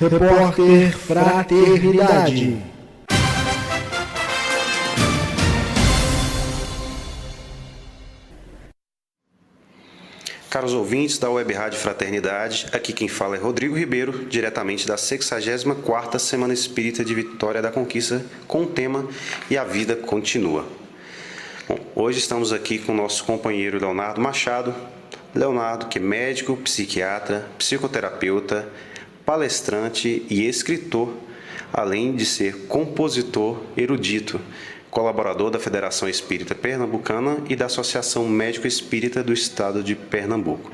Repórter Fraternidade. Caros ouvintes da Web Rádio Fraternidade, aqui quem fala é Rodrigo Ribeiro, diretamente da 64ª Semana Espírita de Vitória da Conquista, com o tema E a Vida Continua. Bom, hoje estamos aqui com o nosso companheiro Leonardo Machado. Leonardo, que é médico, psiquiatra, psicoterapeuta, palestrante e escritor, além de ser compositor erudito, colaborador da Federação Espírita Pernambucana e da Associação Médico Espírita do Estado de Pernambuco.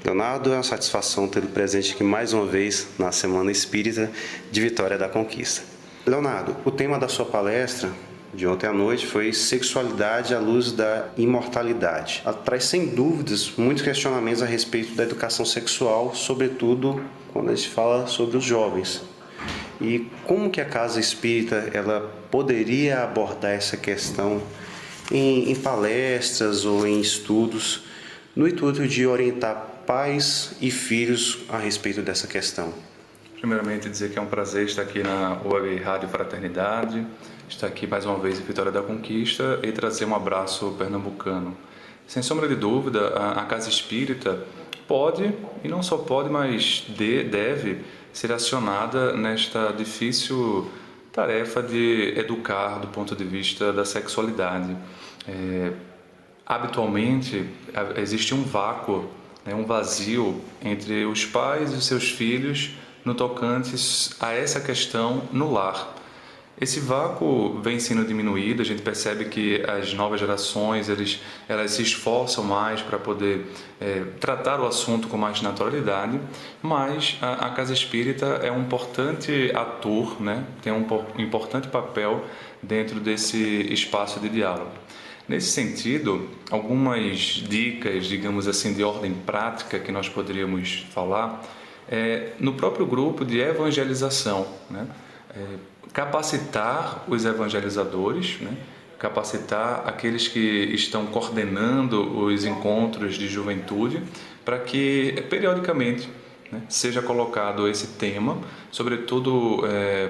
Leonardo, é uma satisfação tê-lo presente aqui mais uma vez na Semana Espírita de Vitória da Conquista. Leonardo, o tema da sua palestra de ontem à noite foi Sexualidade à Luz da Imortalidade. Ela traz, sem dúvidas, muitos questionamentos a respeito da educação sexual, sobretudo quando a gente fala sobre os jovens. E como que a Casa Espírita ela poderia abordar essa questão em palestras ou em estudos, no intuito de orientar pais e filhos a respeito dessa questão? Primeiramente, dizer que é um prazer estar aqui na Web Rádio Fraternidade, estar aqui mais uma vez em Vitória da Conquista e trazer um abraço pernambucano. Sem sombra de dúvida, a Casa Espírita pode, e não só pode, mas deve ser acionada nesta difícil tarefa de educar do ponto de vista da sexualidade. Habitualmente, existe um vácuo, um vazio entre os pais e os seus filhos no tocante a essa questão no lar. Esse vácuo vem sendo diminuído, a gente percebe que as novas gerações elas se esforçam mais para poder tratar o assunto com mais naturalidade, mas a Casa Espírita é um importante ator, tem um importante papel dentro desse espaço de diálogo. Nesse sentido, algumas dicas, digamos assim, de ordem prática que nós poderíamos falar no próprio grupo de evangelização, capacitar os evangelizadores, capacitar aqueles que estão coordenando os encontros de juventude, para que periodicamente seja colocado esse tema, sobretudo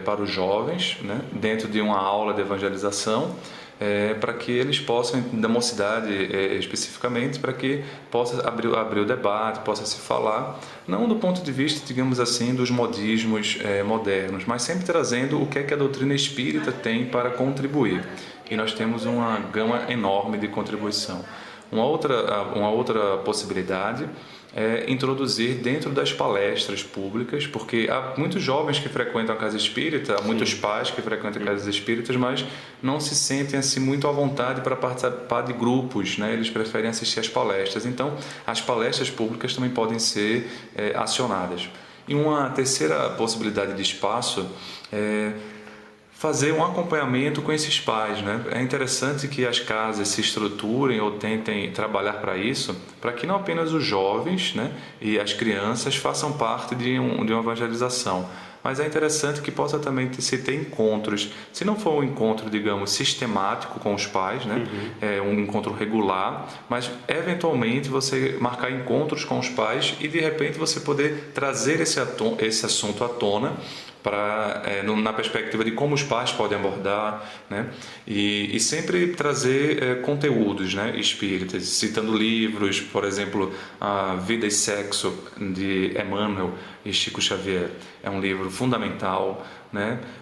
para os jovens, dentro de uma aula de evangelização, para que eles possam, da mocidade especificamente, para que possa abrir o debate, possa se falar, não do ponto de vista, digamos assim, dos modismos modernos, mas sempre trazendo o que é que a doutrina espírita tem para contribuir. E nós temos uma gama enorme de contribuição. Uma outra possibilidade é introduzir dentro das palestras públicas, porque há muitos jovens que frequentam a Casa Espírita, há muitos pais que frequentam Casas Espíritas, mas não se sentem assim muito à vontade para participar de grupos, eles preferem assistir às palestras. Então, as palestras públicas também podem ser acionadas. E uma terceira possibilidade de espaço é fazer um acompanhamento com esses pais, É interessante que as casas se estruturem ou tentem trabalhar para isso, para que não apenas os jovens, e as crianças façam parte de uma evangelização, mas é interessante que possa também se ter encontros. Se não for um encontro, digamos, sistemático com os pais, um encontro regular, mas eventualmente você marcar encontros com os pais e de repente você poder trazer esse assunto à tona, na perspectiva de como os pais podem abordar, e sempre trazer conteúdos espíritas, citando livros, por exemplo, A Vida e Sexo, de Emmanuel e Chico Xavier, é um livro fundamental,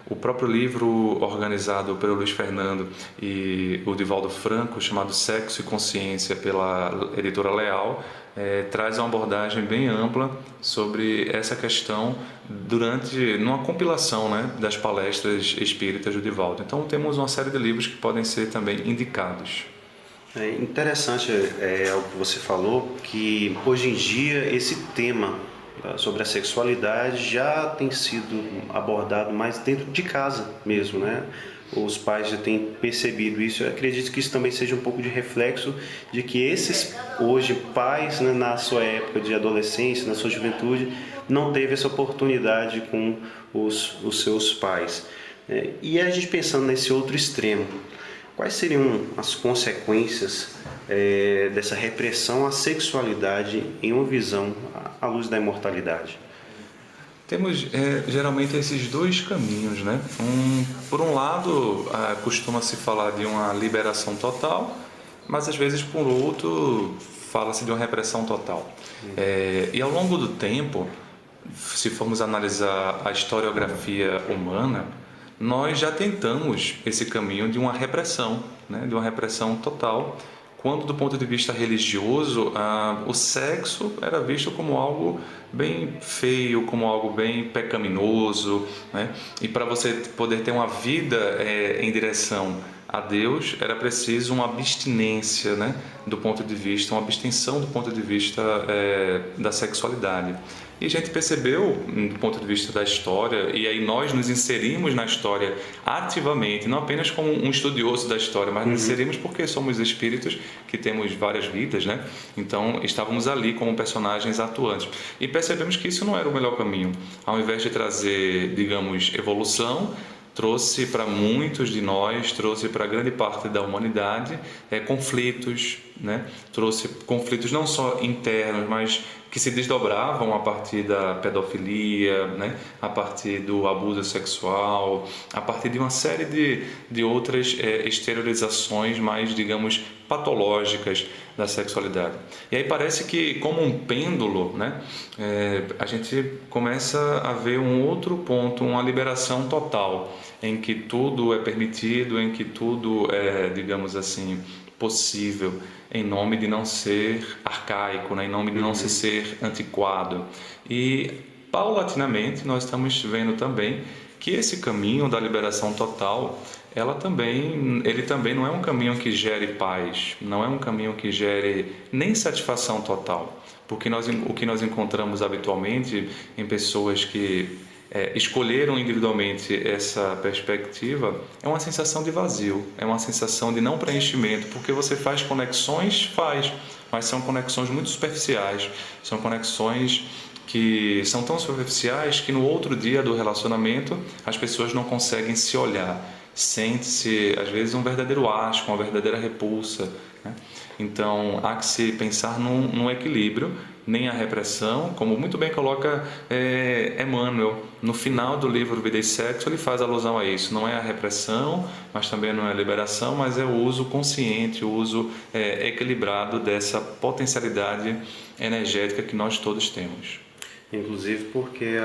O próprio livro organizado pelo Luiz Fernando e o Divaldo Franco, chamado Sexo e Consciência, pela editora Leal, traz uma abordagem bem ampla sobre essa questão numa compilação das palestras espíritas do Divaldo. Então temos uma série de livros que podem ser também indicados. É interessante algo que você falou, que hoje em dia esse tema sobre a sexualidade já tem sido abordado mais dentro de casa mesmo, Os pais já têm percebido isso. Eu acredito que isso também seja um pouco de reflexo de que esses, hoje, pais, na sua época de adolescência, na sua juventude, não teve essa oportunidade com os seus pais. E a gente pensando nesse outro extremo, quais seriam as consequências dessa repressão à sexualidade em uma visão à luz da imortalidade? Temos geralmente esses dois caminhos, né? Por um lado, costuma-se falar de uma liberação total, mas às vezes por outro fala-se de uma repressão total. E ao longo do tempo, se formos analisar a historiografia humana, nós já tentamos esse caminho de uma repressão, né? De uma repressão total, quando do ponto de vista religioso, o sexo era visto como algo bem feio, como algo bem pecaminoso, né? E para você poder ter uma vida em direção a Deus, era preciso uma abstinência, né? Do ponto de vista, uma abstenção do ponto de vista da sexualidade. E a gente percebeu, do ponto de vista da história, e aí nós nos inserimos na história ativamente, não apenas como um estudioso da história, mas nos inserimos porque somos espíritos que temos várias vidas, né? Então estávamos ali como personagens atuantes. E percebemos que isso não era o melhor caminho. Ao invés de trazer, digamos, evolução, trouxe para muitos de nós, trouxe para grande parte da humanidade conflitos, né? Trouxe conflitos não só internos, mas que se desdobravam a partir da pedofilia, né? A partir do abuso sexual, a partir de uma série de outras exteriorizações mais, digamos, patológicas da sexualidade. E aí parece que, como um pêndulo, né? A gente começa a ver um outro ponto, uma liberação total, em que tudo é permitido, em que tudo é, digamos assim, possível, em nome de não ser arcaico, né? Em nome de não se ser antiquado. E, paulatinamente, nós estamos vendo também que esse caminho da liberação total, ele também não é um caminho que gere paz, não é um caminho que gere nem satisfação total, porque o que nós encontramos habitualmente em pessoas que escolheram individualmente essa perspectiva é uma sensação de vazio, é uma sensação de não preenchimento, porque você faz conexões, mas são conexões muito superficiais, são conexões que são tão superficiais que no outro dia do relacionamento as pessoas não conseguem se olhar, sente-se às vezes um verdadeiro asco, uma verdadeira repulsa, né? Então há que se pensar num equilíbrio, nem a repressão, como muito bem coloca Emmanuel no final do livro Vida e Sexo, ele faz alusão a isso. Não é a repressão, mas também não é a liberação, mas é o uso consciente, o uso equilibrado dessa potencialidade energética que nós todos temos. Inclusive porque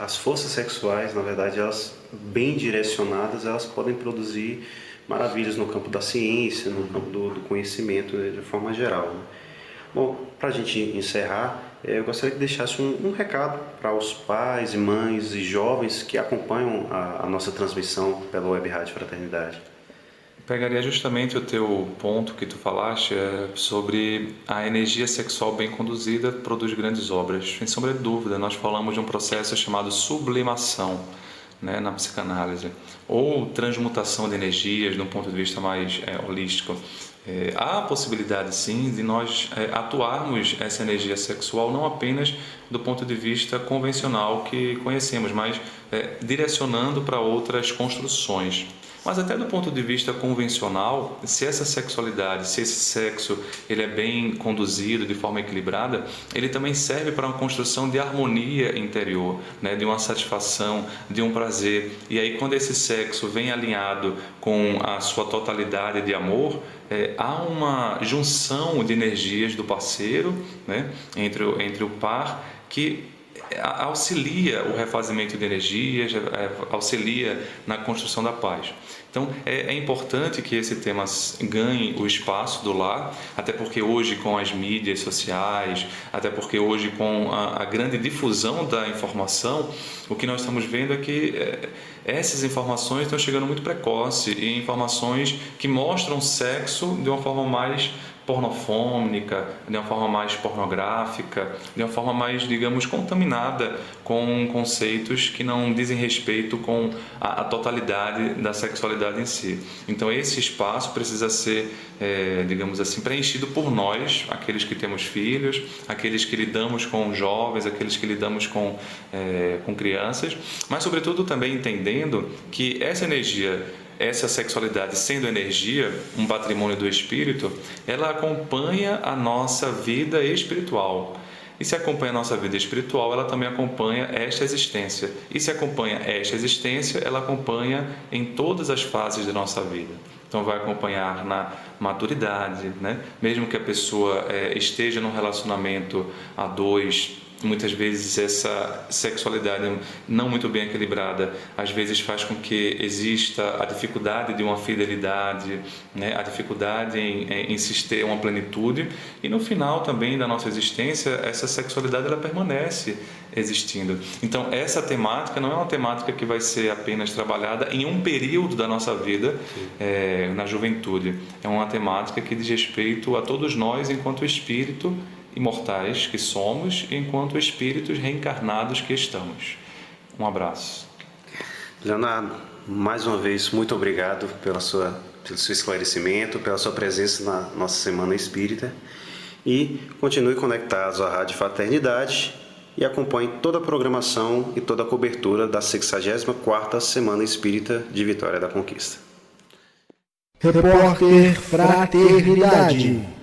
as forças sexuais, na verdade, elas bem direcionadas, elas podem produzir maravilhas no campo da ciência, no campo do conhecimento, né, de forma geral, né? Bom, para a gente encerrar, eu gostaria que deixasse um recado para os pais e mães e jovens que acompanham a nossa transmissão pela Web Rádio Fraternidade. Pegaria justamente o teu ponto que tu falaste sobre a energia sexual bem conduzida produz grandes obras. Sem sombra de dúvida, nós falamos de um processo chamado sublimação, né, na psicanálise, ou transmutação de energias de um ponto de vista mais holístico. Há a possibilidade, sim, de nós atuarmos essa energia sexual não apenas do ponto de vista convencional que conhecemos, mas direcionando para outras construções. Mas até do ponto de vista convencional, se essa sexualidade, se esse sexo ele é bem conduzido de forma equilibrada, ele também serve para uma construção de harmonia interior, né? De uma satisfação, de um prazer. E aí quando esse sexo vem alinhado com a sua totalidade de amor, há uma junção de energias do parceiro, né? entre o par, que auxilia o refazimento de energias, auxilia na construção da paz. Então, é importante que esse tema ganhe o espaço do lar, até porque hoje com as mídias sociais, até porque hoje com a grande difusão da informação, o que nós estamos vendo é que essas informações estão chegando muito precoce, e informações que mostram sexo de uma forma mais pornofônica, de uma forma mais pornográfica, de uma forma mais, digamos, contaminada com conceitos que não dizem respeito com a totalidade da sexualidade em si. Então esse espaço precisa ser, digamos assim, preenchido por nós, aqueles que temos filhos, aqueles que lidamos com jovens, aqueles que lidamos com crianças, mas sobretudo também entendendo que essa energia, essa sexualidade sendo energia, um patrimônio do espírito, ela acompanha a nossa vida espiritual. E se acompanha a nossa vida espiritual, ela também acompanha esta existência. E se acompanha esta existência, ela acompanha em todas as fases da nossa vida. Então vai acompanhar na maturidade, né? Mesmo que a pessoa esteja num relacionamento a dois, muitas vezes essa sexualidade não muito bem equilibrada, às vezes faz com que exista a dificuldade de uma fidelidade, né? A dificuldade em se ter uma plenitude, e no final também da nossa existência, essa sexualidade ela permanece existindo. Então essa temática não é uma temática que vai ser apenas trabalhada em um período da nossa vida, na juventude. É uma temática que diz respeito a todos nós enquanto espírito imortais que somos, enquanto espíritos reencarnados que estamos. Um abraço. Leonardo, mais uma vez, muito obrigado pelo seu esclarecimento, pela sua presença na nossa Semana Espírita, e continue conectados à Rádio Fraternidade e acompanhe toda a programação e toda a cobertura da 64ª Semana Espírita de Vitória da Conquista. Repórter Fraternidade.